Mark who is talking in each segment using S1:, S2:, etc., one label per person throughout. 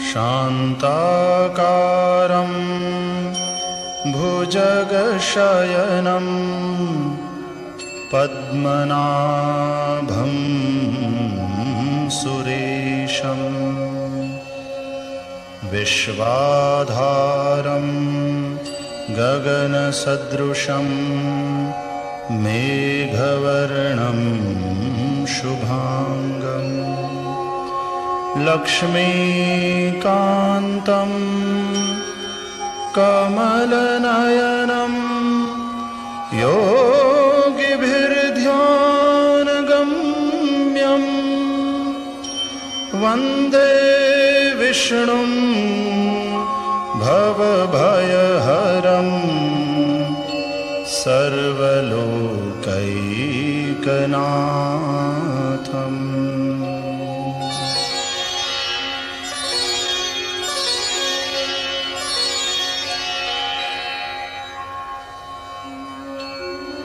S1: शान्ताकारं भुजगशयनं पद्मनाभं सुरेशं विश्वाधारं गगनसदृशं मेघवर्णं शुभांगं लक्ष्मीकान्तं कमलनयनं योगिभिर्ध्यानगम्यं वन्दे विष्णुं भवभयहरं सर्वलोकैकनाथम्।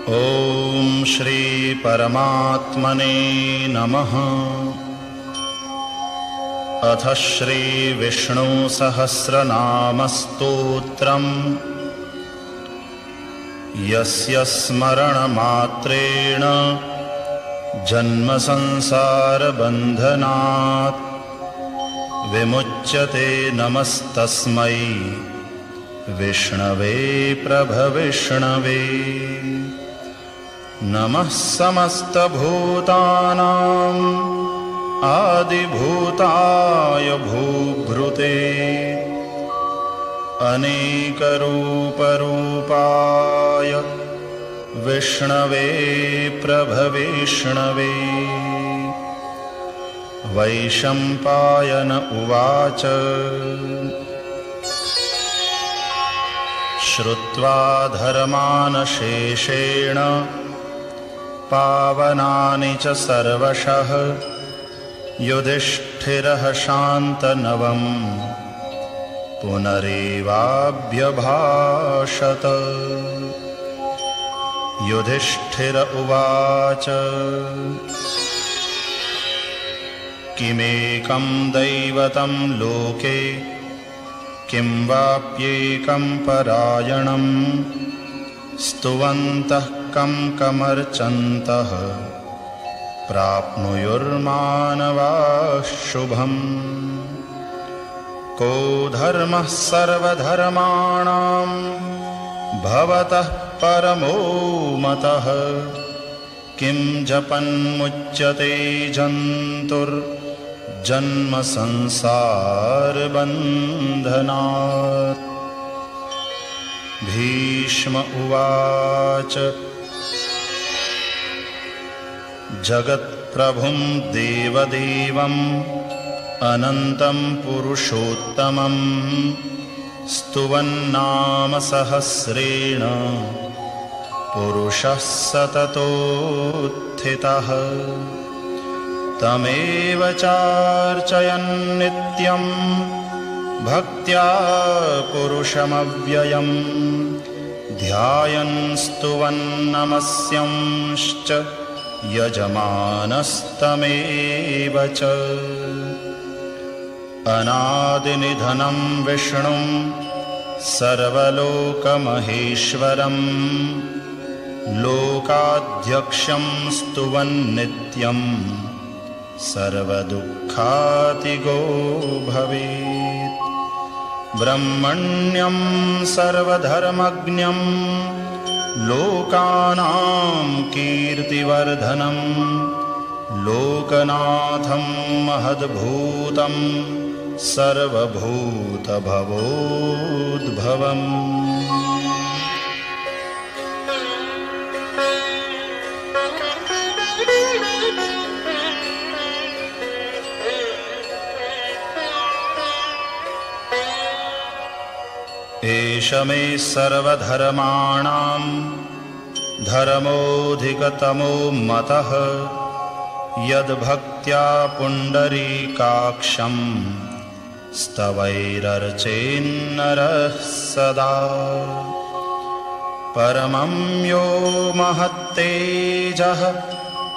S1: ॐ श्री परमात्मने नमः। अथ श्री विष्णु सहस्रनाम स्तोत्रम् यस्य स्मरणमात्रेण जन्म संसारबन्धनात् विमुच्यते। नमस्तस्मै विष्णवे प्रभविष्णवे। नमः समस्तभूतानां आदिभूताय भूभृते अनेकरूपरूपाय विष्णवे प्रभविष्णवे। वैशम्पायन उवाच श्रुत्वा धर्मान् शेषेण पावनानि च सर्वशः युधिष्ठिरः शान्तनवं पुनरेवाभ्यभाषत। युधिष्ठिर उवाच किमेकं दैवतं लोके किं वाप्येकं परायणं स्तुवन्तः कं कमर्चन्तः प्राप्नुयुर्मानवाः शुभम्। को धर्मः सर्वधर्माणां भवतः परमो मतः किं जपन्मुच्यते जन्तुर्जन्म संसारबन्धनात्। भीष्म उवाच जगत्प्रभुं देवदेवम् अनन्तं पुरुषोत्तमं स्तुवन्नाम सहस्रेण पुरुषः सततोत्थितः। तमेव चार्चयन् नित्यं भक्त्या पुरुषमव्ययं ध्यायन् स्तुवन् नमस्यंश्च यजमानस्तमेव च। अनादिनिधनं विष्णुं सर्वलोकमहेश्वरं लोकाध्यक्षं स्तुवन्नित्यं सर्वदुःखातिगो भवेत्। ब्रह्मण्यं सर्वधर्मज्ञं लोकानां कीर्तिवर्धनं लोकनाथं महद्भूतं सर्वभूतभवोद्भवम्। एष मे सर्वधर्माणां धर्मोऽधिकतमो मतः यद्भक्त्या पुण्डरीकाक्षं स्तवैरर्चेन्नरः सदा। परमं यो महत्तेजः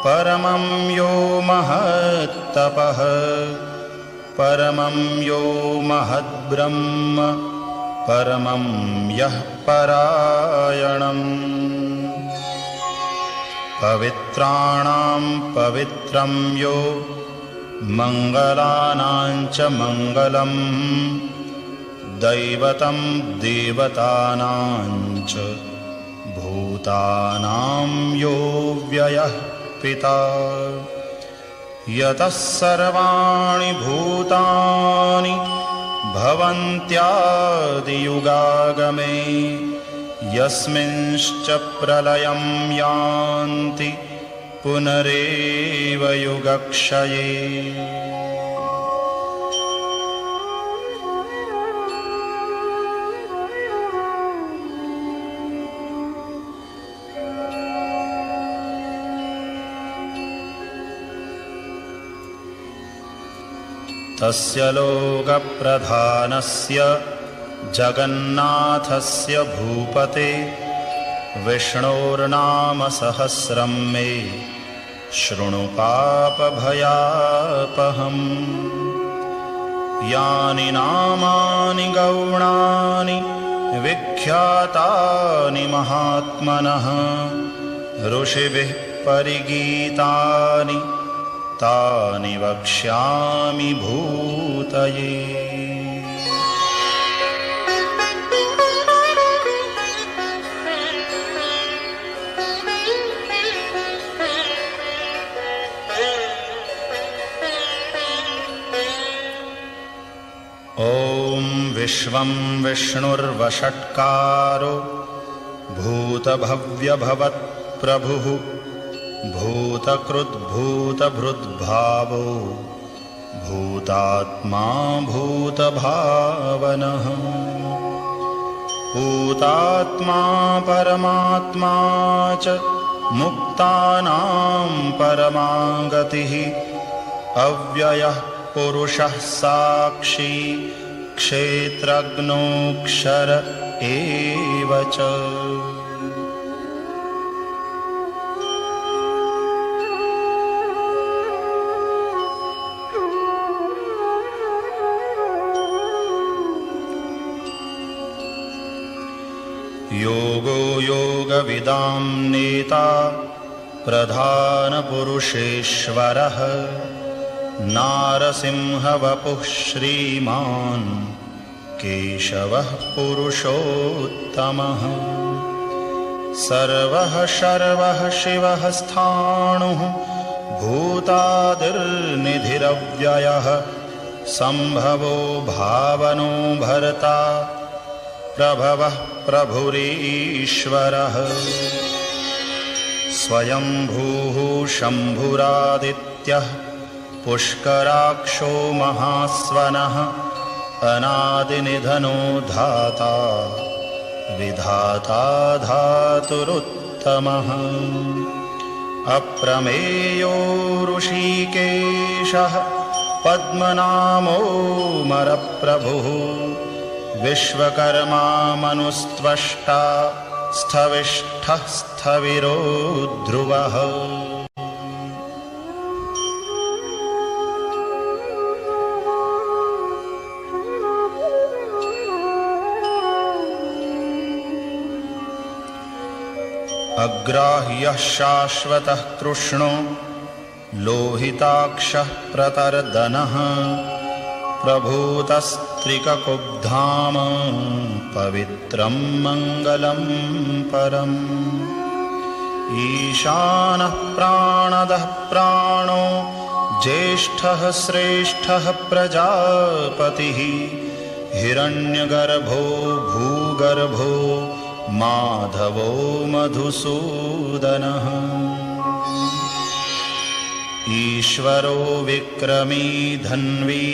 S1: परमं यो महत्तपः परमं यो महद्ब्रह्म परमं यः परायणम् पवित्राणां पवित्रं यो मङ्गलानां च मङ्गलम् दैवतं देवतानां च भूतानां यो व्ययः पिता यतः सर्वाणि भूतानि भवन्त्यादियुगागमे यस्मिंश्च प्रलयं यान्ति पुनरेव युगक्षये तस्य लोकप्रधानस्य जगन्नाथस्य भूपते विष्णोर्नाम सहस्रं मे शृणु पापभयापहम् यानि नामानि गौणानि विख्यातानि महात्मनः ऋषिभिः परिगीतानि तानि वक्ष्यामि भूतये ॐ विश्वं विष्णुर्वषट्कारो भूतभव्यभवत्प्रभुः भूतकृद्भूतभृद्भावो भूतात्मा भूतभावनः भूतात्मा परमात्मा च मुक्तानां परमा गतिः अव्ययः पुरुषः साक्षी क्षेत्रज्ञोऽक्षर एव च योगो योगविदां नेता प्रधानपुरुषेश्वरः नारसिंहवपुः श्रीमान् केशवः पुरुषोत्तमः सर्वः शर्वः शिवः स्थाणुः भूतादिर्निधिरव्ययः सम्भवो भावनो भर्ता प्रभवः प्रभुरीश्वरः स्वयंभूः शम्भुरादित्यः पुष्कराक्षो महास्वनः अनादिनिधनो धाता विधाता धातुरुत्तमः अप्रमेयो ऋषिकेशः पद्मनामोऽमरप्रभुः विश्वकर्मा मनुस्त्वष्टा स्थविष्ठः स्थविरो ध्रुवः अग्राह्यः शाश्वतः कृष्णो लोहिताक्षः प्रतर्दनः प्रभूतस्त्रिककुब्धाम पवित्रं मङ्गलं परम् ईशानः प्राणदः प्राणो ज्येष्ठः श्रेष्ठः प्रजापतिः हिरण्यगर्भो भूगर्भो माधवो मधुसूदनः ईश्वरो विक्रमी धन्वी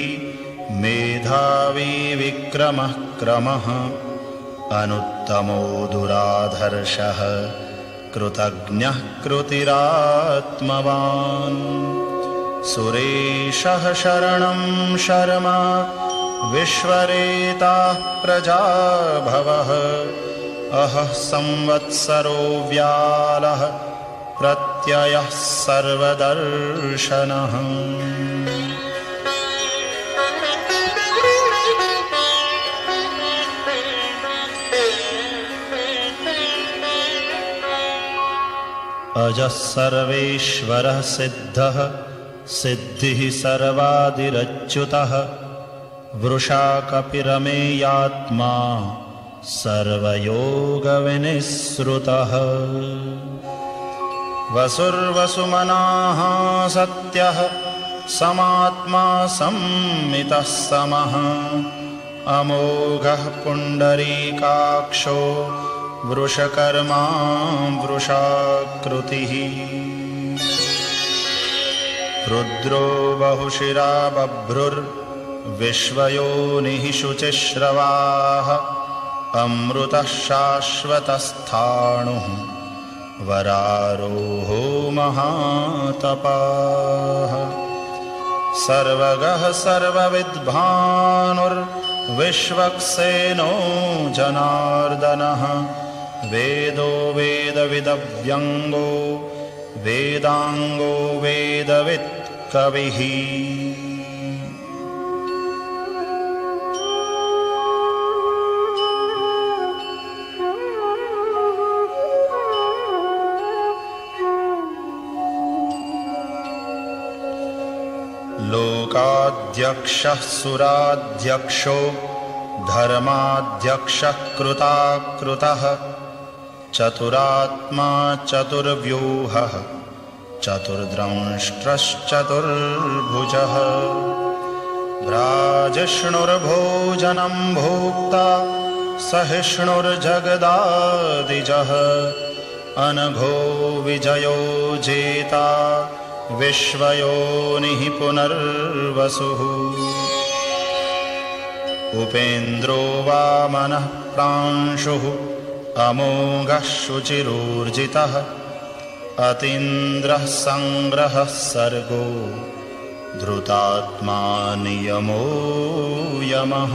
S1: मेधावी विक्रमः क्रमः अनुत्तमो दुराधर्षः कृतज्ञः कृतिरात्मवान् सुरेशः शरणं शर्मा विश्वरेताः प्रजाभवः अहः संवत्सरो व्यालः प्रत्ययः सर्वदर्शनः अजः सर्वेश्वरः सिद्धः सिद्धिः सर्वादिरच्युतः वृषा कपिरमेयात्मा सर्वयोगविनिःसृतः वसुर्वसुमनाः सत्यः समात्मा संमितः समः अमोघः पुण्डरीकाक्षो वृषकर्मा वृषाकृतिः रुद्रो बहुशिरा बभ्रुर्विश्वयोनिः शुचिश्रवाः अमृतः शाश्वतस्थाणुः वरारोहो महातपाः सर्वगः सर्वविद्भानुर्विश्वक्सेनो जनार्दनः वेदो वेदविदव्यङ्गो वेदाङ्गो वेदवित् कविः लोकाध्यक्षः सुराध्यक्षो धर्माध्यक्षः कृताकृतः चतुरात्मा चतुर्व्यूहः चतुर्द्रंष्ट्रश्चतुर्भुजः भ्राजिष्णुर्भोजनं भोक्ता सहिष्णुर्जगदादिजः अनघो विजयो जेता विश्वयोनिः पुनर्वसुः उपेन्द्रो वामनः प्रांशुः अमोघः शुचिरूर्जितः अतीन्द्रः संग्रहः सर्गो धृतात्मा नियमो यमः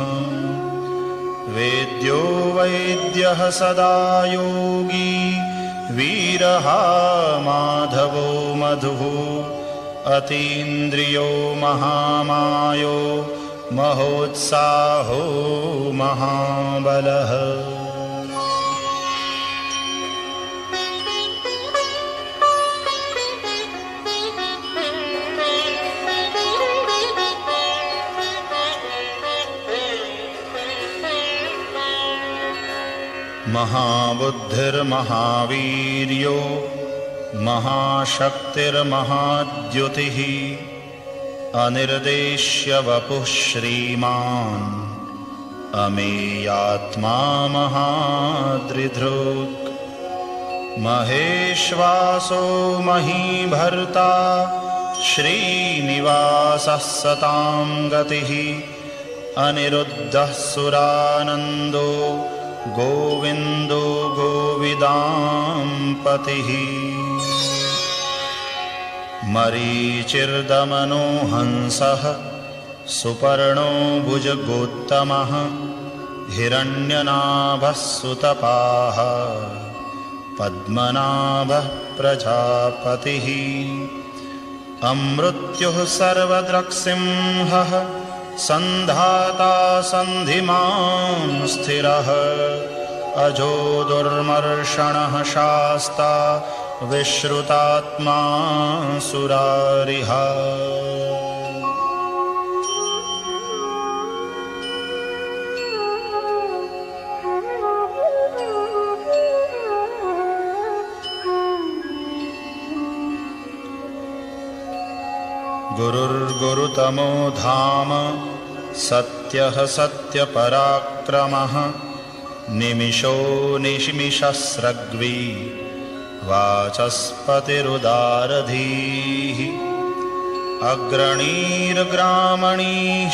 S1: वेद्यो वैद्यः सदा योगी वीरः माधवो मधुः अतीन्द्रियो महामायो महोत्साहो महाबलः महाबुद्धिर्महावीर्यो महाशक्तिर्महाद्युतिः अनिर्देश्य वपुः श्रीमान् अमेयात्मा महादृधृक् महेश्वासो महीभर्ता श्रीनिवासः सतां गतिः अनिरुद्धः सुरानन्दो गोविन्दो गोविदाम्पतिः मरीचिर्दमनो हंसः सुपर्णो भुजगोत्तमः हिरण्यनाभः सुतपाः पद्मनाभः प्रजापतिः अमृत्युः सर्वदृक्सिंहः सन्धाता सन्धिमान् स्थिरः अजो दुर्मर्षणः शास्ता विश्रुतात्मा सुरारिः गुरुर्गुरुतमो धाम सत्यः सत्यपराक्रमः निमिषो निमिषस्रग्वी वाचस्पतिरुदारधीः अग्रणीर्ग्रामणीः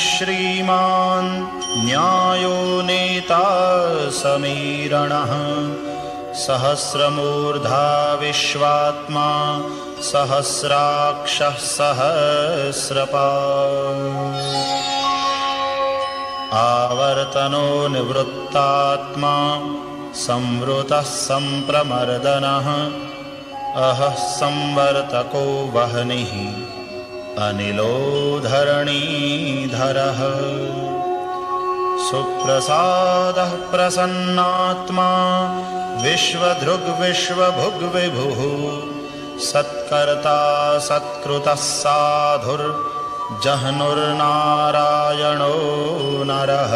S1: श्रीमान् न्यायो नेता समीरणः सहस्रमूर्धा विश्वात्मा सहस्राक्षः सहस्रपात् आवर्तनो निवृत्तात्मा संवृतः संप्रमर्दनः अहः संवर्तको वह्निः अनिलो धरणीधरः सुप्रसादः प्रसन्नात्मा विश्वधृग् विश्वभुग् विभुः सत्कर्ता सत्कृतः साधुर्जह्नुर्नारायणो नरः।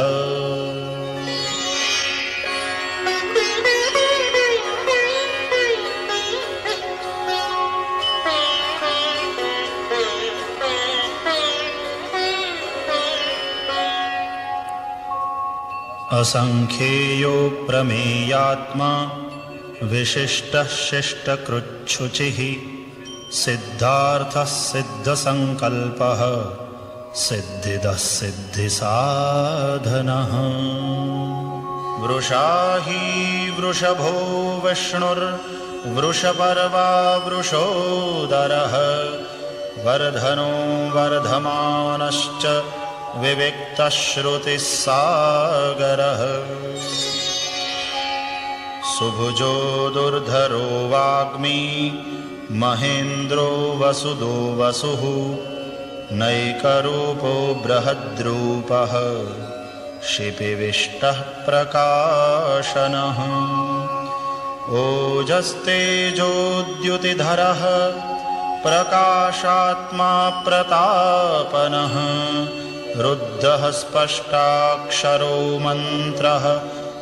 S1: असंख्येयो प्रमेयात्मा विशिष्टः शिष्टकृच्छुचिः सिद्धार्थः सिद्धसंकल्पः सिद्धिदः सिद्धिसाधनः। वृषा हि वृषभो विष्णुर्वृषपर्वा वृषोदरः वर्धनो वर्धमानश्च विविक्तश्रुतिस्सागरः। सुभुजो दुर्धरो वाग्मी महेन्द्रो वसुदो वसुः नैकरूपो बृहद्रूपः शिपिविष्टः प्रकाशनः। ओजस्तेजोद्युतिधरः प्रकाशात्मा प्रतापनः रुद्धः स्पष्टाक्षरो मन्त्रः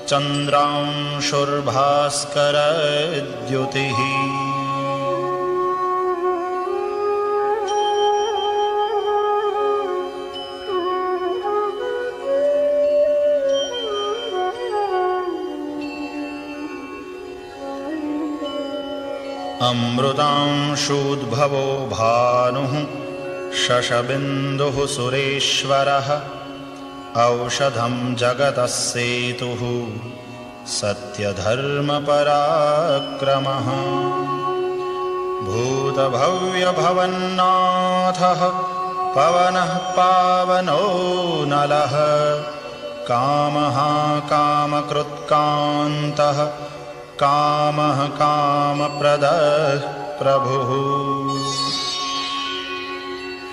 S1: चन्द्रांशुर्भास्करद्युतिः। अमृतांशूद्भवो भानुः शशबिन्दुः सुरेश्वरः औषधं जगतः सेतुः सत्यधर्मपराक्रमः। भूतभव्यभवन्नाथः पवनः पावनो नलः कामः कामकृत्कान्तः कामः कामप्रदः प्रभुः।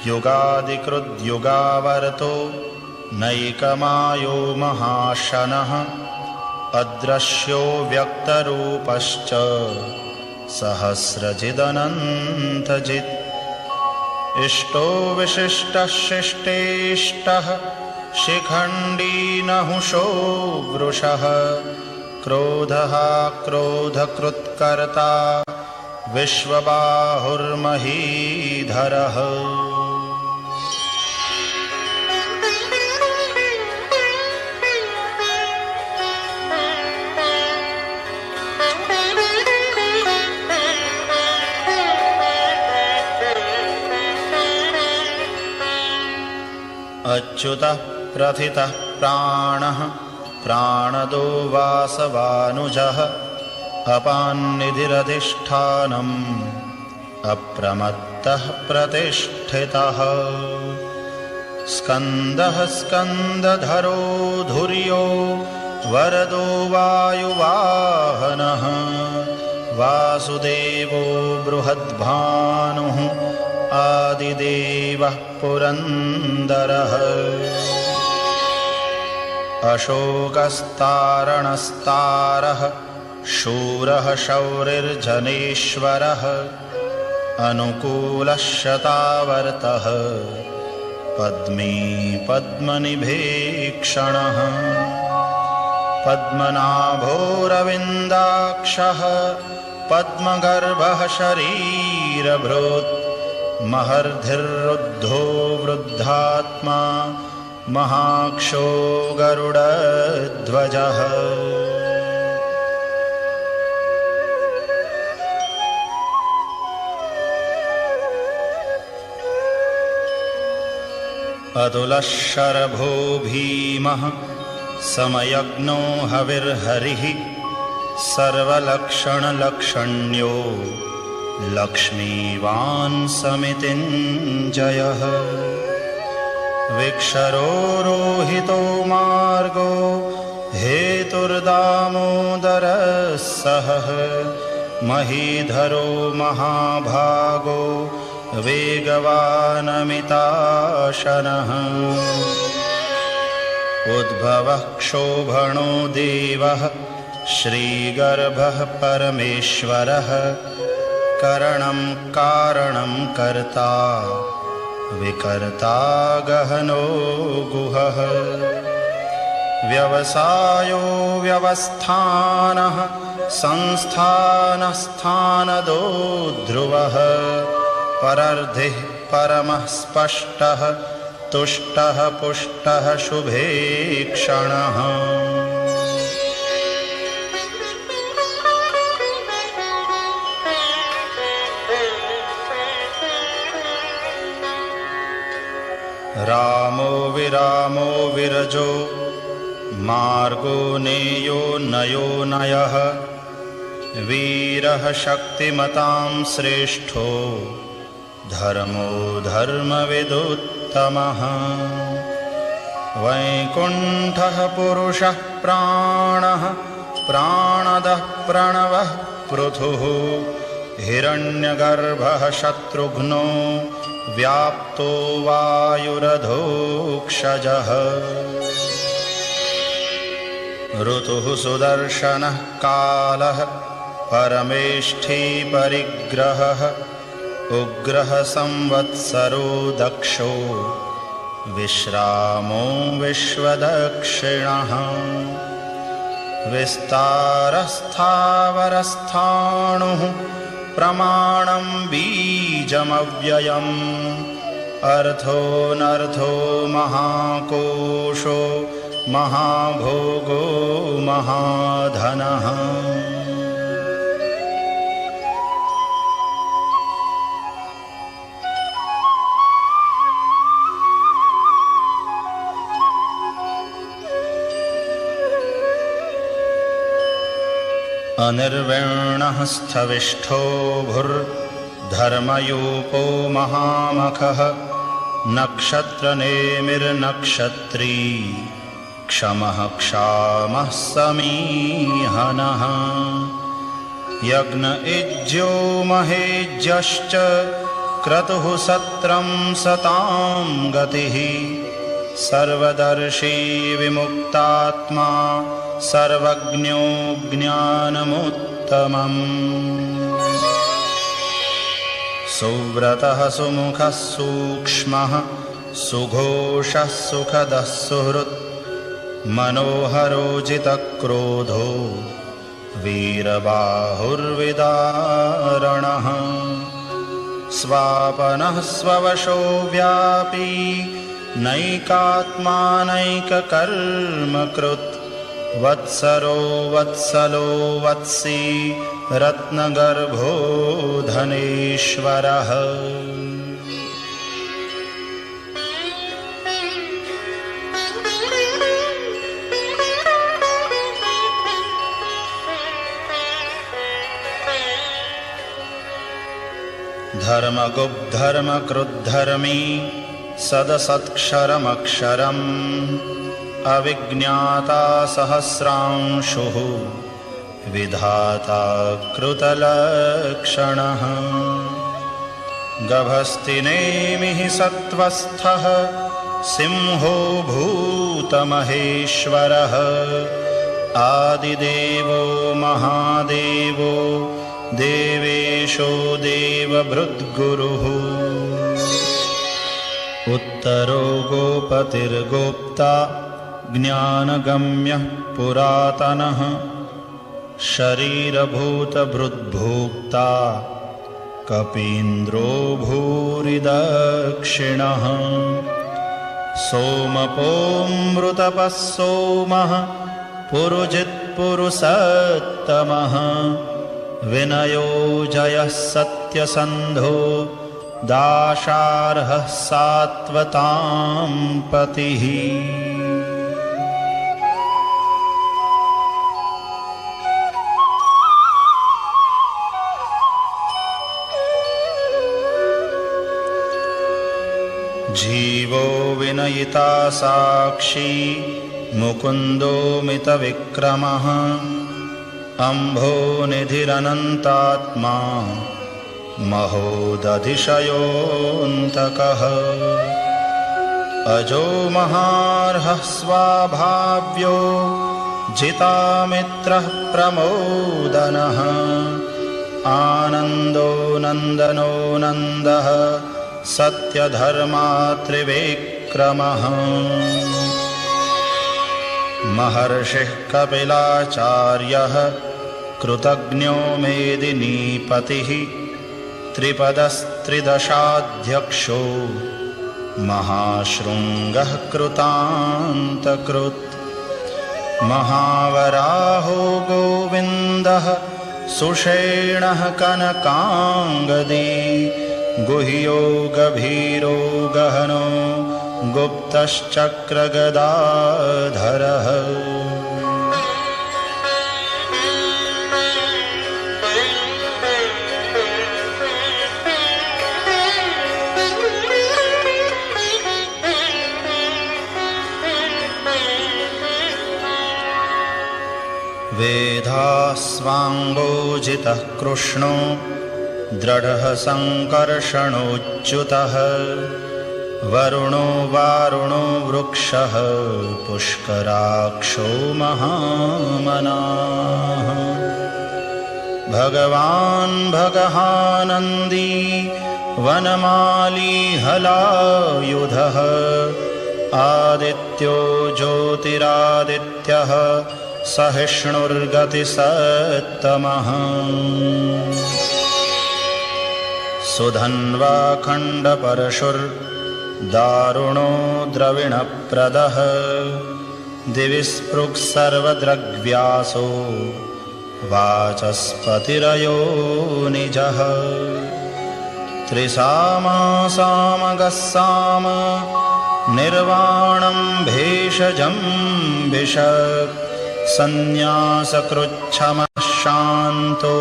S1: युगादिकृद्युगावर्तो नैकमायो महाशनः अदृश्यो व्यक्तरूपश्च सहस्रजिदनन्तजित्। इष्टो विशिष्टः शिष्टेष्टः शिखण्डी नहुषो वृषः क्रोधः क्रोधकृत्कर्ता विश्वबाहुर्महीधरः। अच्युतः प्रथितः प्राणः प्राणदो वासवानुजः अपान्निधिरधिष्ठानम् अप्रमत्तः प्रतिष्ठितः। स्कन्दः स्कन्दधरो धुर्यो वरदो वायुवाहनः वासुदेवो बृहद्भानुः आदिदेवः पुरन्दरः। अशोकस्तारणस्तारः शूरः शौरिर्जनेश्वरः अनुकूलः शतावर्तः पद्मी पद्मनिभीक्षणः। पद्मनाभोरविन्दाक्षः पद्मगर्भः शरीरभृत् महर्धिरुद्धो वृद्धात्मा महाक्षो गरुडध्वजः। अतुलः शरभो भीमः समयज्ञो हविर्हरिः सर्वलक्षणलक्षण्यो लक्ष्मीवान् समितिञ्जयः। विक्षरो रोहितो मार्गो हेतुर्दामोदरः सहः महीधरो महाभागो वेगवानमिताशनः। उद्भवः क्षोभणो देवः श्रीगर्भः परमेश्वरः करणं कारणं कर्ता विकर्ता गहनो गुहः व्यवसायो व्यवस्थानः संस्थानस्थानदो ध्रुवः परर्धिः परमः स्पष्टः तुष्टः पुष्टः शुभे क्षणः रामो विरामो विरजो मार्गो नेयो नयो नयः वीरः शक्तिमतां श्रेष्ठो धर्मो धर्मविदुत्तमः वैकुण्ठः पुरुषः प्राणः प्राणदः प्रणवः पृथुः हिरण्यगर्भः शत्रुघ्नो व्याप्तो वायुरधोक्षजः ऋतुः सुदर्शनः कालः परमेष्ठी परिग्रहः उग्रः संवत्सरो दक्षो विश्रामो विश्वदक्षिणः विस्तारस्थावरस्थाणुः प्रमाणं बीजमव्ययम् अर्थोऽनर्थो महाकोशो महाभोगो महाधनः अनिर्विण्णः स्थविष्ठो भुर्धर्मयूपो महामखः नक्षत्रनेमिर्नक्षत्री क्षमः क्षामः समीहनः यज्ञ इज्यो महेज्यश्च क्रतुः सत्रं सतां गतिः सर्वदर्शी विमुक्तात्मा सर्वज्ञो ज्ञानमुत्तमम् सुव्रतः सुमुखः सूक्ष्मः सुघोषः सुखदः सुहृत् मनोहरोजितक्रोधो वीरबाहुर्विदारणः स्वापनः स्ववशो व्यापी नैकात्मानैककर्मकृत् वत्सरो वत्सलो वत्सी रत्नगर्भो धनेश्वरः धर्मगुप्धर्मकृद्धर्मी सदसत्क्षरमक्षरम् अविज्ञाता सहस्रांशुः विधाता कृतलक्षणः गभस्तिनेमिः सत्त्वस्थः सिंहो भूतमहेश्वरः आदिदेवो महादेवो देवेशो देवभृद्गुरुः उत्तरो गोपतिर्गोप्ता ज्ञानगम्यः पुरातनः शरीरभूतभृद्भोक्ता कपीन्द्रो भूरिदक्षिणः सोमपोऽमृतपः सोमः पुरुजित्पुरुषोत्तमः विनयो जयः सत्यसन्धो दाशार्हः सात्वतां पतिः जीवो विनयिता साक्षी मुकुन्दो मितविक्रमः अम्भोनिधिरनन्तात्मा महोदधिशयोऽन्तकः अजो महार्हः स्वाभाव्यो जितामित्रः प्रमोदनः आनन्दो नन्दनो नन्दः सत्यधर्मा त्रिविक्रमः महर्षिः कपिलाचार्यः कृतज्ञो मेदिनीपतिः त्रिपदस्त्रिदशाध्यक्षो महाशृङ्गः कृतान्तकृत् महावराहो गोविन्दः सुषेणः कनकाङ्गदी गुह्यो गभीरो गहनो गुप्तश्चक्रगदाधरः वेधास्वाङ्गोजितः कृष्णो दृढः सङ्कर्षणोच्युतः वरुणो वारुणो वृक्षः पुष्कराक्षो महामनाः भगवान् भगहानन्दी वनमाली हलायुधः आदित्यो ज्योतिरादित्यः सहिष्णुर्गतिसत्तमः सुधन्वा खण्डपरशुर्दारुणो द्रविणप्रदः दिवि स्पृक् सर्वद्रग्व्यासो वाचस्पतिरयो निजः त्रिसामा सामगः साम निर्वाणं भेषजं भिषक् सन्न्यासकृच्छमः शान्तो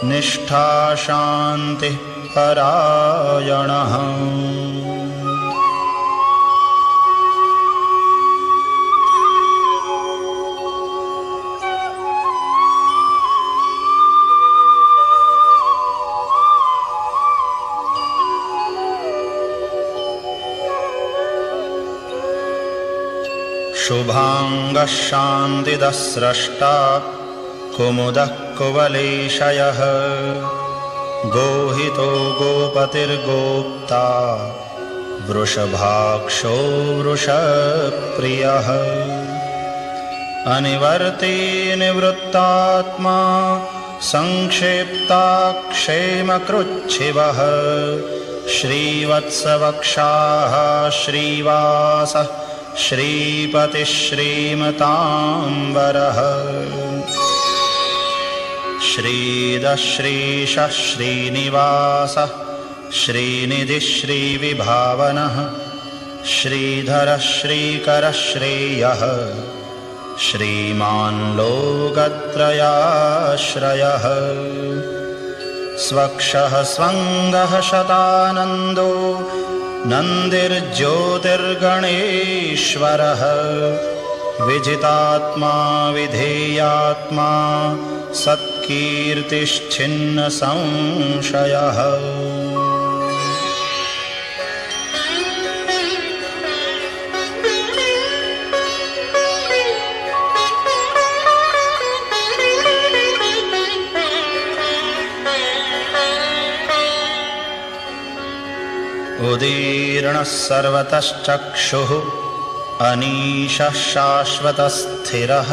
S1: निष्ठा शान्तिः परायणः शुभांगः शान्तिदः स्रष्टा कुमुदः कुवलेशयः गोहितो गोपतिर्गोप्ता वृषभाक्षो वृषप्रियः अनिवर्ते निवृत्तात्मा संक्षेप्ताक्षेमकृच्छिवः श्रीवत्सवक्षाः श्रीवासः श्रीपतिः श्रीमताम्बरः श्रीदः श्रीशः श्रीनिवासः श्रीनिधिः श्रीविभावनः श्रीधरः श्रीकरः श्रेयः श्रीमान् लोकत्रयाश्रयः स्वक्षः स्वङ्गः शतानन्दो नन्दिर्ज्योतिर्गणेश्वरः विजितात्मा विधेयात्मा सत्कीर्तिश्छिन्न संशयः उदीर्णः सर्वतश्चक्षुः अनीशः शाश्वतस्थिरः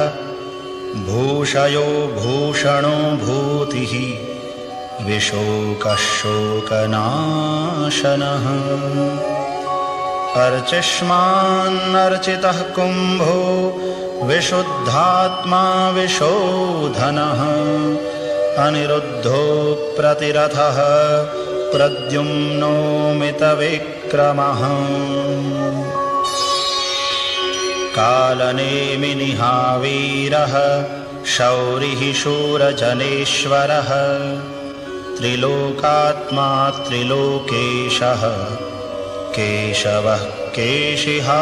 S1: भूषयो भूषणो भूतिः विशोकः शोकनाशनः अर्चिष्मान्नर्चितः कुम्भो विशुद्धात्मा विशोधनः अनिरुद्धो प्रतिरथः प्रद्युम्नो मितविक्रमः कालनेमिनिहावीरः शौरिः शूरजनेश्वरः त्रिलोकात्मा त्रिलोकेशः केशवः केशिहा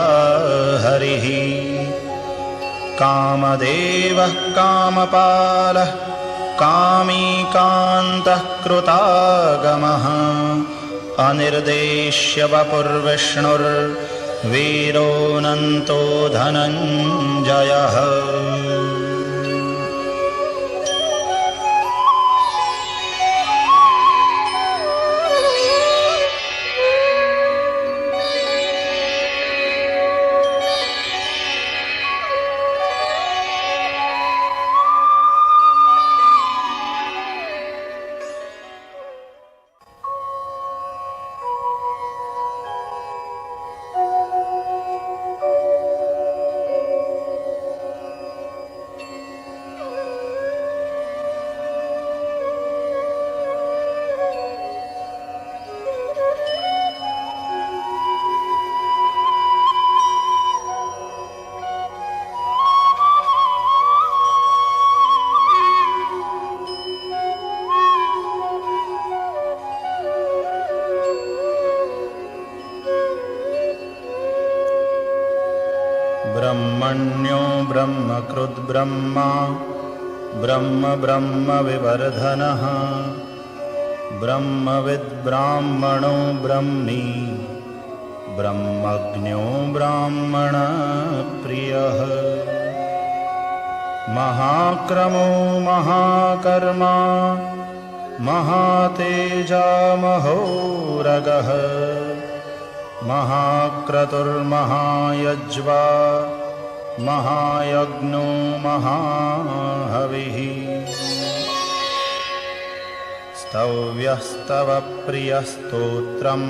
S1: हरिः कामदेवः कामपालः कामीकान्तः कृतागमः अनिर्देश्य वपुर्विष्णुर्वीरोऽनन्तो धनञ्जयः ब्रह्मण्यो ब्रह्मकृद्ब्रह्मा ब्रह्म ब्रह्मविवर्धनः ब्रह्मविद्ब्राह्मणो ब्रह्मी ब्रह्मज्ञो ब्राह्मणप्रियः महाक्रमो महाकर्मा महातेजामहोरगः महाक्रतुर्महायज्वा महायज्ञो महाहविः स्तव्यस्तवप्रियस्तोत्रम्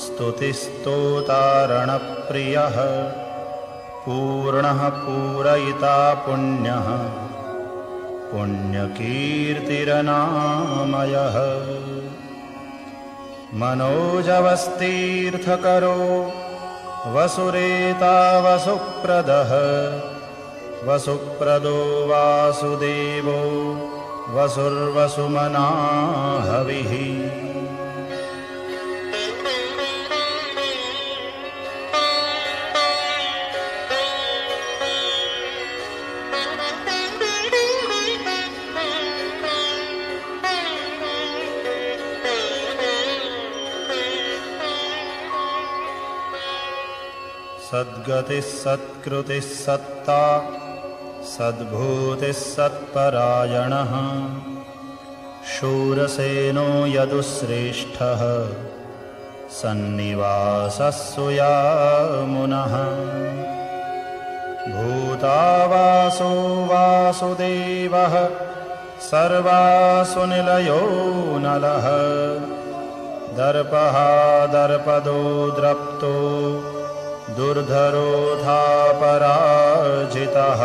S1: स्तुतिस्तोतारणप्रियः पूर्णः पूरयिता पुण्यः पुण्यकीर्तिरनामयः मनोजवस्तीर्थकरो वसुरेता वसुप्रदः वसुप्रदो वासुदेवो वसुर्वसुमनाहविः सद्गतिः सत्कृतिः सत्ता सद्भूतिः सत्परायणः शूरसेनो यदुश्रेष्ठः सन्निवासः सुयामुनः भूतावासो वासुदेवः सर्वासु निलयो नलः दर्पः दर्पदो द्रप्तो दुर्धरोऽथापराजितः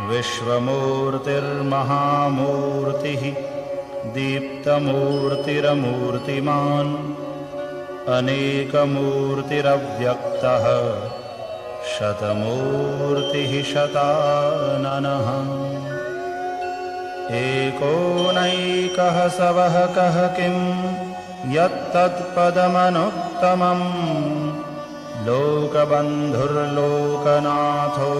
S1: विश्वमूर्तिर्महामूर्तिः दीप्तमूर्तिरमूर्तिमान् अनेकमूर्तिरव्यक्तः शतमूर्तिः शताननः एकोनैकः सवः कः किं यत्तत्पदमनुत्तमम् लोकबन्धुर्लोकनाथो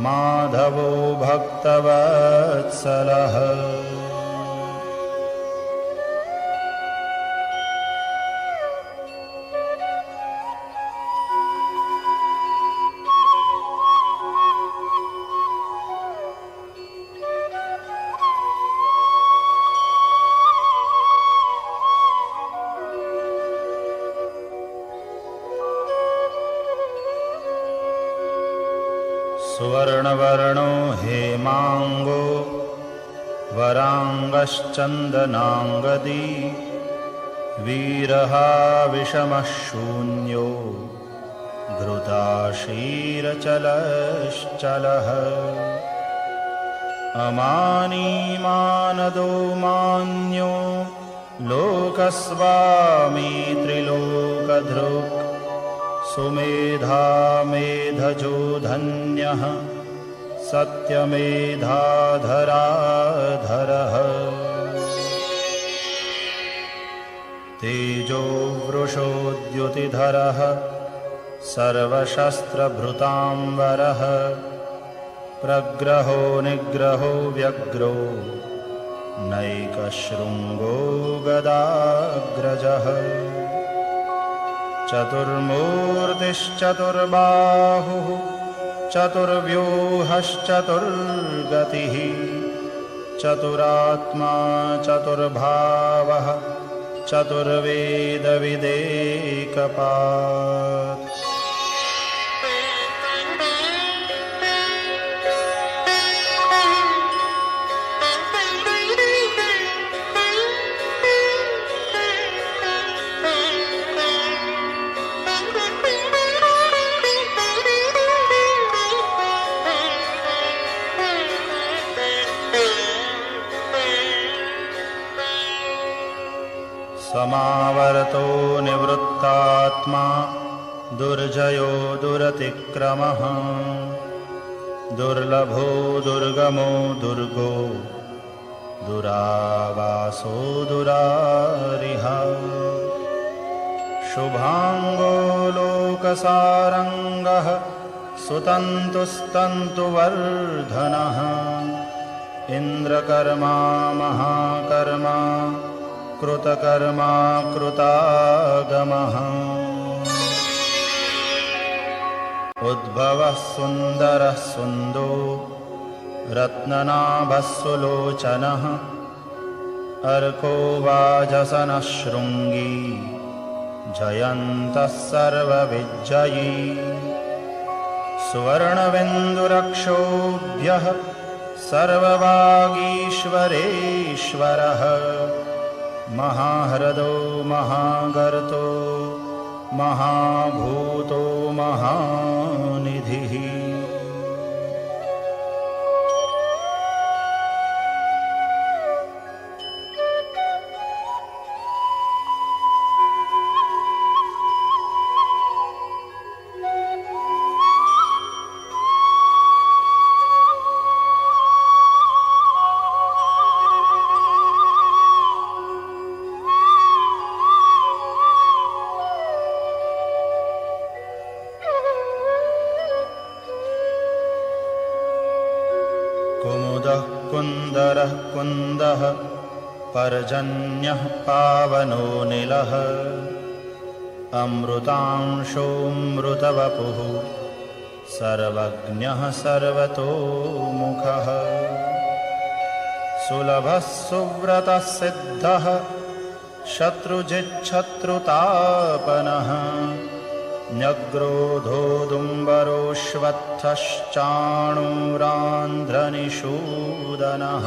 S1: माधवो भक्तवत्सलः सुवर्णवर्णो हेमांगो वरांगश्चंदनांगदी वीरहा विषमः शून्यो घृताशीरचलश्चलः अमानीमानदो मान्यो लोकस्वामी त्रिलोकधृक् सुमेधा मेधजो धन्यः सत्यमेधाधराधरः तेजो वृषोद्युतिधरः सर्वशस्त्रभृताम्बरः प्रग्रहो निग्रहो व्यग्रो नैकशृङ्गो गदाग्रजः चतुर्मूर्तिश्चतुर्बाहुः चतुर्व्यूहश्चतुर्गतिः चतुरात्मा चतुर्भावः चतुर्वेदविदेकपात् समावर्तो निवृत्तात्मा दुर्जयो दुरतिक्रमः दुर्लभो दुर्गमो दुर्गो दुरावासो दुरारिहा शुभांगो लोकसारंगः सुतन्तुस्तन्तुवर्धनः इन्द्रकर्मा महाकर्मा कृतकर्मा कृतागमः उद्भवः सुन्दरः सुन्दो रत्ननाभः सुलोचनः अर्को वाजसनः शृङ्गी जयन्तः सर्वविजयी सुवर्णबिन्दुरक्षोभ्यः सर्ववागीश्वरेश्वरः महाह्रदो महागर्तो महाभूतो महानिधिः कुमुदः कुन्दरः कुन्दः पर्जन्यः पावनो निलः अमृतांशोऽमृतवपुः सर्वज्ञः सर्वतोमुखः सुलभः सुव्रतः सिद्धः शत्रुजिच्छत्रुतापनः न्यग्रोधोदुम्बरोऽश्वत्थश्चाणूरान्ध्रनिषूदनः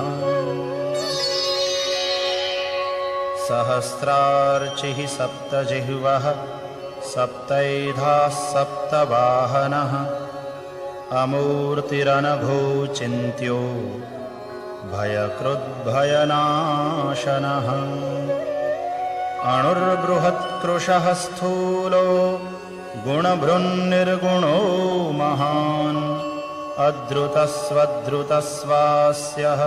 S1: सहस्रार्चिः सप्तजिह्वः सप्तैधाः सप्तवाहनः अमूर्तिरनघो चिन्त्यो भयकृद्भयनाशनः अणुर्बृहत्कृशः स्थूलो गुणभृन्निर्गुणो महान् अद्रुतस्वद्रुतस्वास्यः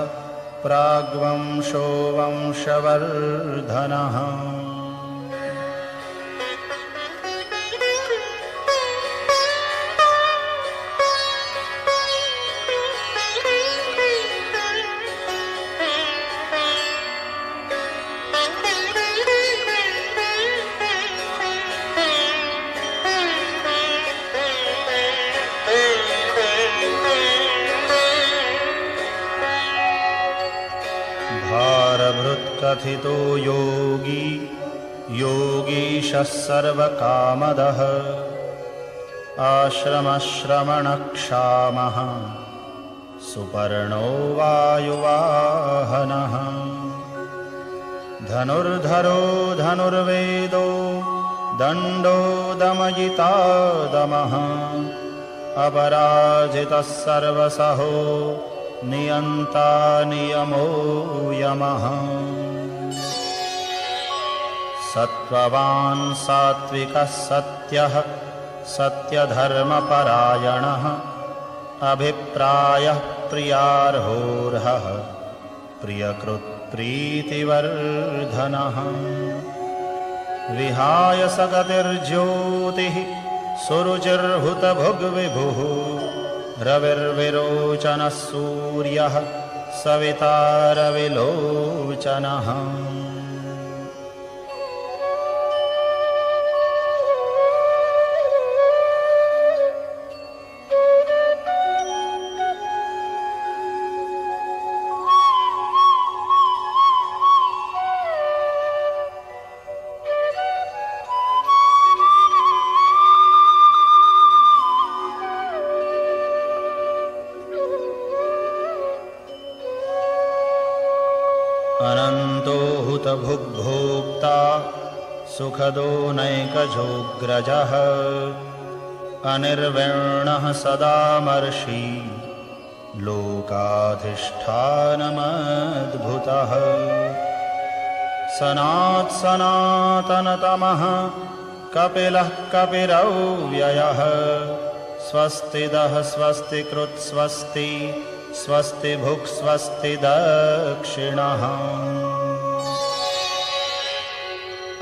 S1: प्राग्वंशो वंशवर्धनः भारभृत्कथितो योगी योगीशः सर्वकामदः आश्रमश्रमणक्षामः सुपर्णो वायुवाहनः धनुर्धरो धनुर्वेदो दण्डो दमयिता दमः अपराजितः सर्वसहो नियन्ता नियमो यमः सत्त्ववान् सात्विकः सत्यः सत्यधर्मपरायणः अभिप्रायः प्रियार्होर्हः प्रियकृत्प्रीतिवर्धनः विहाय सगतिर्ज्योतिः सुरुचिर्हुतभुग्विभुः रविर्विरोचनः सूर्यः सविता रविलोचनः अनन्तो हुतभुग्भोक्ता सुखदो नैकजोऽग्रजः अनिर्विण्णः सदामर्षि लोकाधिष्ठानमद्भुतः सनातनतमः कपिलः कपिरव्ययः स्वस्तिदः स्वस्तिकृत् स्वस्ति स्वस्ति भुक् स्वस्ति दक्षिणः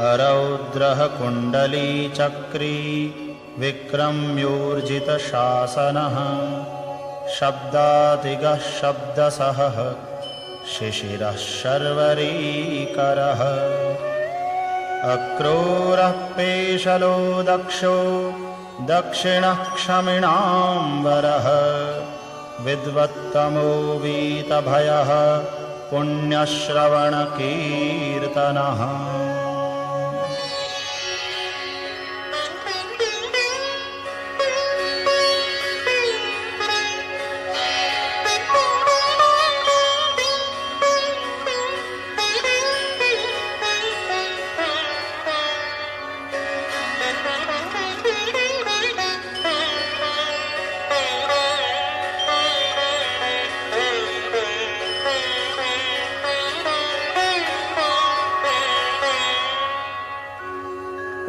S1: अरौद्रः कुण्डलीचक्री विक्रम्योर्जितशासनः शब्दातिगः शब्दसहः शिशिरः शर्वरीकरः अक्रूरः पेशलो दक्षो दक्षिणः क्षमिणाम्बरः विद्वत्तमो वीतभयः पुण्यश्रवणकीर्तनः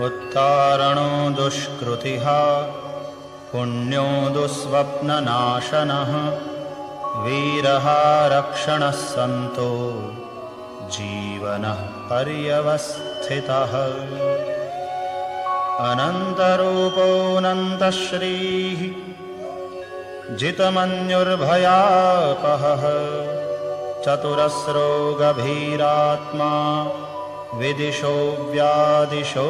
S1: उत्तारणो दुष्कृतिः पुण्यो दुःस्वप्ननाशनः वीरः रक्षणः सन्तो जीवनः पर्यवस्थितः अनन्तरूपोऽनन्तश्रीः जितमन्युर्भयापहः चतुरस्रो गभीरात्मा विदिशो व्यादिशो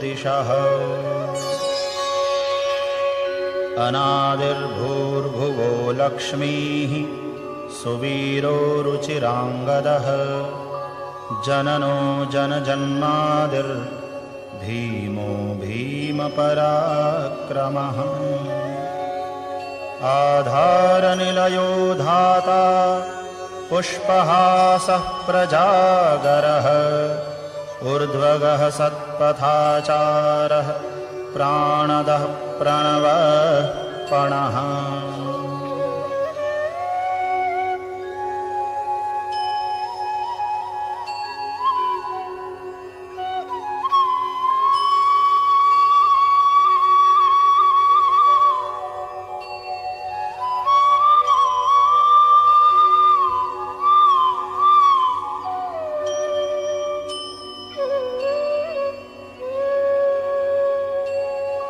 S1: दिशः अनादिर्भूर्भुवो लक्ष्मीः सुवीरो रुचिराङ्गदः जननो जनजन्मादिर्भीमो भीमपराक्रमः आधारनिलयो धाता पुष्पहासः प्रजागरः ऊर्ध्वगः सत्पथाचारः प्राणदः प्रणवः पणः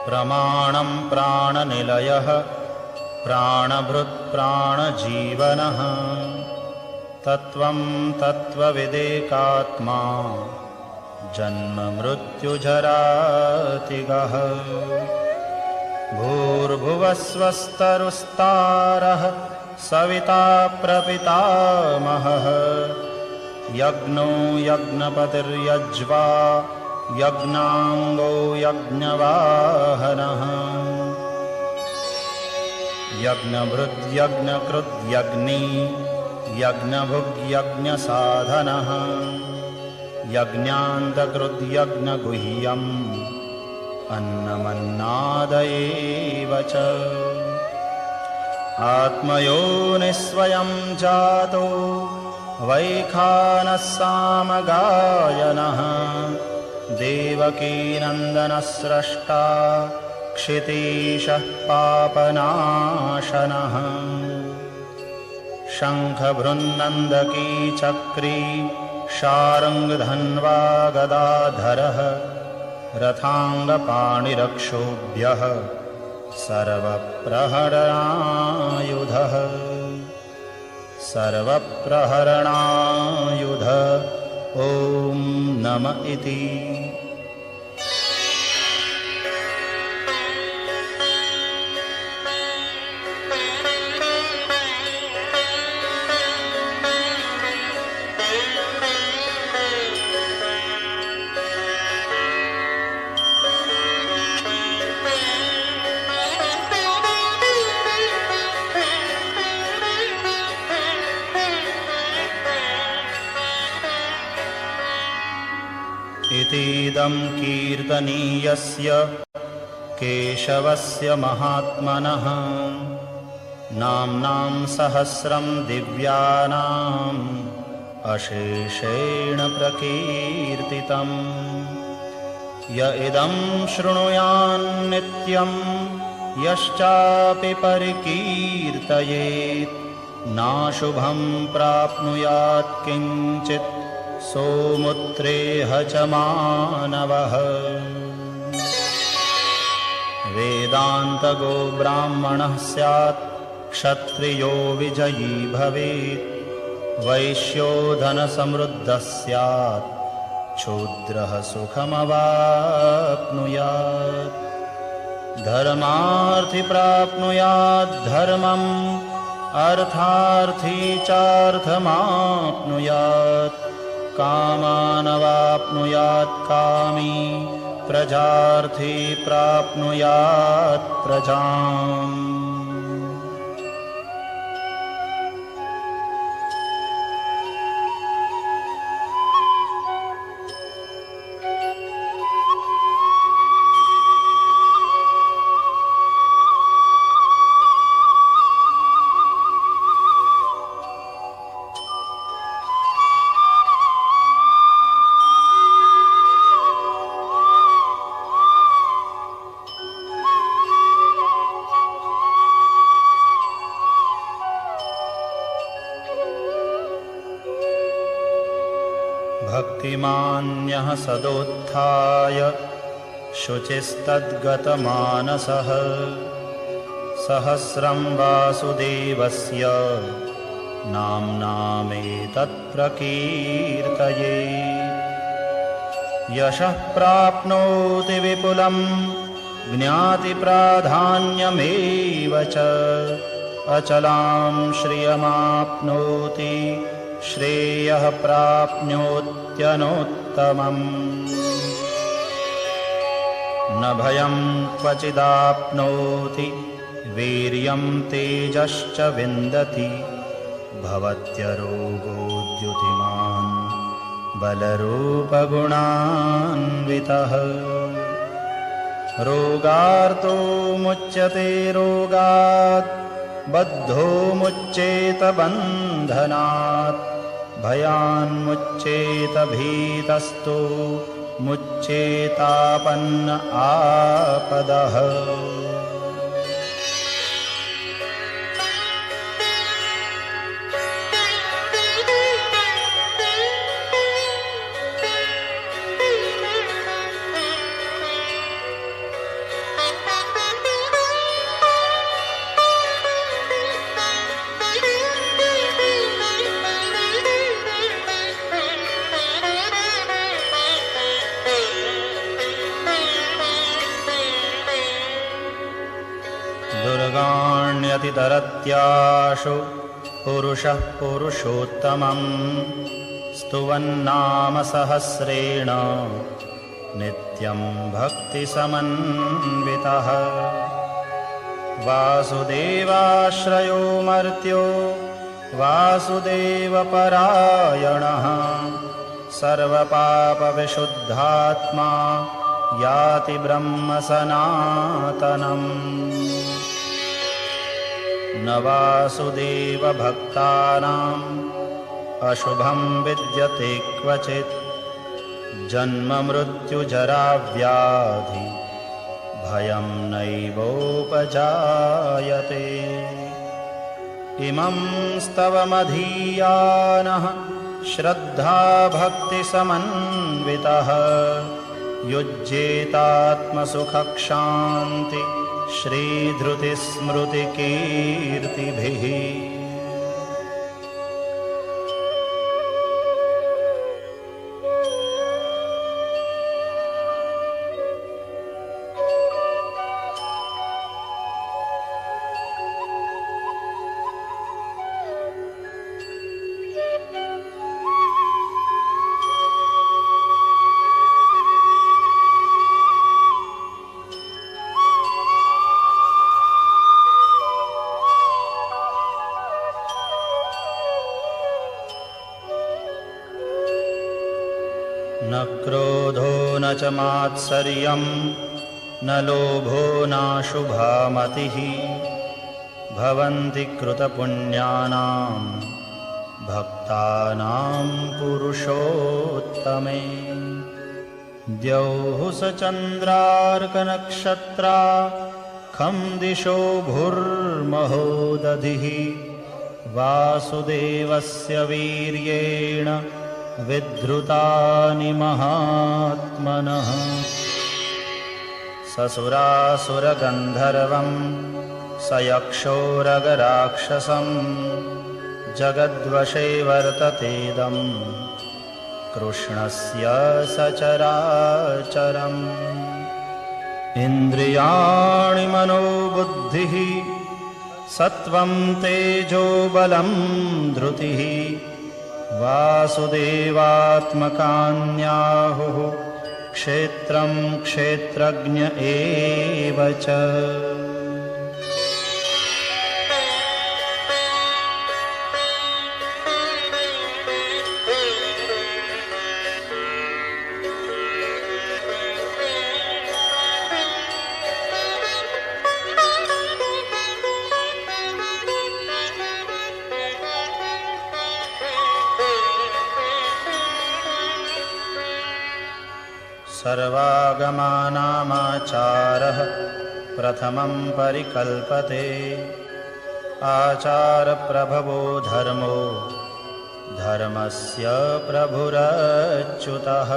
S1: प्रमाणं प्राणनिलयः प्राणभृत्प्राणजीवनः तत्त्वं तत्त्वविदेकात्मा जन्ममृत्युजरातिगः भूर्भुवस्वस्तरुस्तारः सविता प्रपितामहः यज्ञो यज्ञपतिर्यज्वा यज्ञाङ्गो यज्ञवाहनः यज्ञभृद्यज्ञकृद्यग्नी यज्ञभुग्यज्ञसाधनः यज्ञान्तकृद्यज्ञगुह्यम् अन्नमन्नादयेव च आत्मयोनिस्वयं जातो वैखानः सामगायनः देवकीनन्दनस्रष्टा क्षितीशः पापनाशनः शङ्खभृन्नन्दकी चक्री शार्ङ्गधन्वा गदाधरः रथाङ्गपाणिरक्षोभ्यः सर्वप्रहरणायुधः सर्वप्रहरणायुध ॐ नम इति। इतीदं कीर्तनीयस्य केशवस्य महात्मनः नाम्नां सहस्रं दिव्यानाम् अशेषेण प्रकीर्तितं य इदं शृणुयान्नित्यं यश्चापि परिकीर्तयेत् नाशुभं प्राप्नुयात् किञ्चित् सोमुत्तममवाप्नुयात्। गोत्रेह च मानवः वेदान्तगो ब्राह्मणः स्यात् क्षत्रियो विजयी भवेत् वैश्यो धनसमृद्धः स्यात् शूद्रः सुखमवाप्नुयात् धर्मार्थी प्राप्नुयात् धर्मम् अर्थार्थी चार्थमाप्नुयात् कामानवाप्नुयात् कामी प्रजार्थी प्राप्नुयात् प्रजाम् भक्तिमान्यः सदोत्थाय शुचिस्तद्गतमानसः सहस्रं वासुदेवस्य नाम्नामेतत्प्रकीर्तये यशः प्राप्नोति विपुलं ज्ञातिप्राधान्यमेव च अचलां श्रियमाप्नोति श्रेयः प्राप्नोत्यनोत्तमम् न भयं क्वचिदाप्नोति वीर्यं तेजश्च विन्दति भवत्यरोगोद्युतिमान् बलरूपगुणान्वितः रोगार्तो मुच्यते रोगात् बद्धो मुच्येत बन्धनात् भयान्मुच्येत भीतस्तो मुच्येतापन्न आपदः दुर्गाण्यतितरत्याशु पुरुषः पुरुषोत्तमम् स्तुवन्नाम सहस्रेण नित्यं भक्तिसमन्वितः वासुदेवाश्रयो मर्त्यो वासुदेवपरायणः सर्वपापविशुद्धात्मा याति ब्रह्म सनातनम् न वासुदेवभक्तानाम् अशुभं विद्यते क्वचित् जन्ममृत्युजराव्याधि भयं नैवोपजायते इमं स्तवमधीयानः श्रद्धाभक्तिसमन्वितः युज्येतात्मसुखक्षान्ति श्रीधृतिस्मृतिकीर्तिभिः न क्रोधो न च मात्सर्यं न लोभो नाशुभा मतिः भवन्ति कृतपुण्यानां भक्तानां पुरुषोत्तमे द्यौः स चन्द्रार्कनक्षत्रा खं दिशो भुर्महोदधिः वासुदेवस्य वीर्येण विधृतानि महात्मनः ससुरासुरगन्धर्वं सयक्षोरगराक्षसं जगद्वशे वर्ततेदं कृष्णस्य सचराचरम् इन्द्रियाणि मनोबुद्धिः सत्त्वं तेजो बलं धृतिः वासुदेवात्मकान्याहुः क्षेत्रं क्षेत्रज्ञ एव च। सर्वागमानामाचारः प्रथमं परिकल्पते आचारप्रभवो धर्मो धर्मस्य प्रभुरच्युतः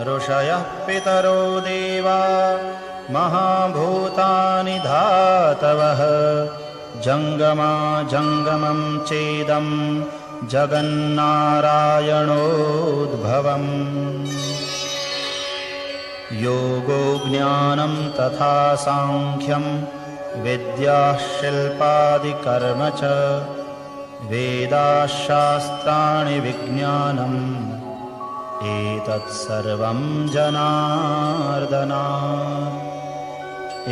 S1: ऋषयः पितरो देवा महाभूतानि धातवः जङ्गमा जङ्गमं चेदं जगन्नारायणोद्भवम् योगो ज्ञानं तथा सांख्यं विद्याः शिल्पादिकर्म च वेदाः शास्त्राणि विज्ञानम् एतत्सर्वं जनार्दनात्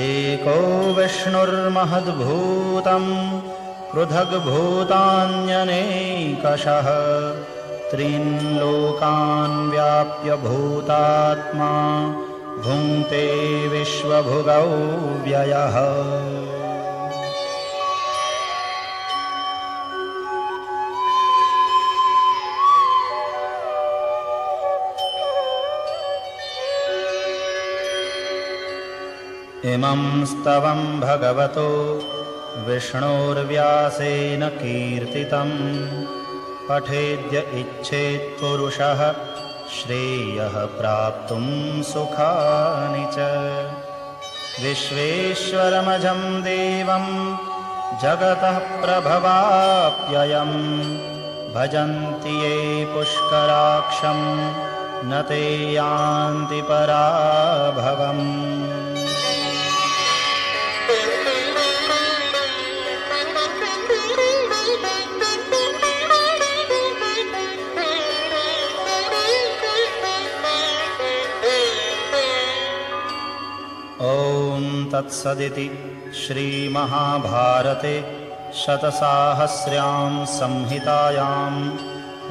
S1: एको विष्णुर्महद्भूतं पृथग्भूतान्यनेकशः त्रीन् लोकान् व्याप्य भूतात्मा भुङ्क्ते विश्वभुगौ व्ययः। इमं स्तवं भगवतो विष्णोर्व्यासेन कीर्तितं पठेद्य इच्छेत् पुरुषः श्रेयः प्राप्तुं सुखानि च। विश्वेश्वरमजं देवं जगतः प्रभवाप्ययं भजन्ति ये पुष्कराक्षं न ते यान्ति पराभवम्। ॐ तत्सदिति श्रीमहाभारते शतसाहस्र्यां संहितायां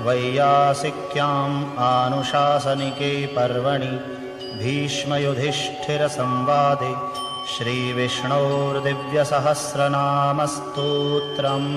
S1: वैयासिक्याम् आनुशासनिके पर्वणि भीष्मयुधिष्ठिरसंवादे श्रीविष्णोर्दिव्यसहस्रनामस्तोत्रम्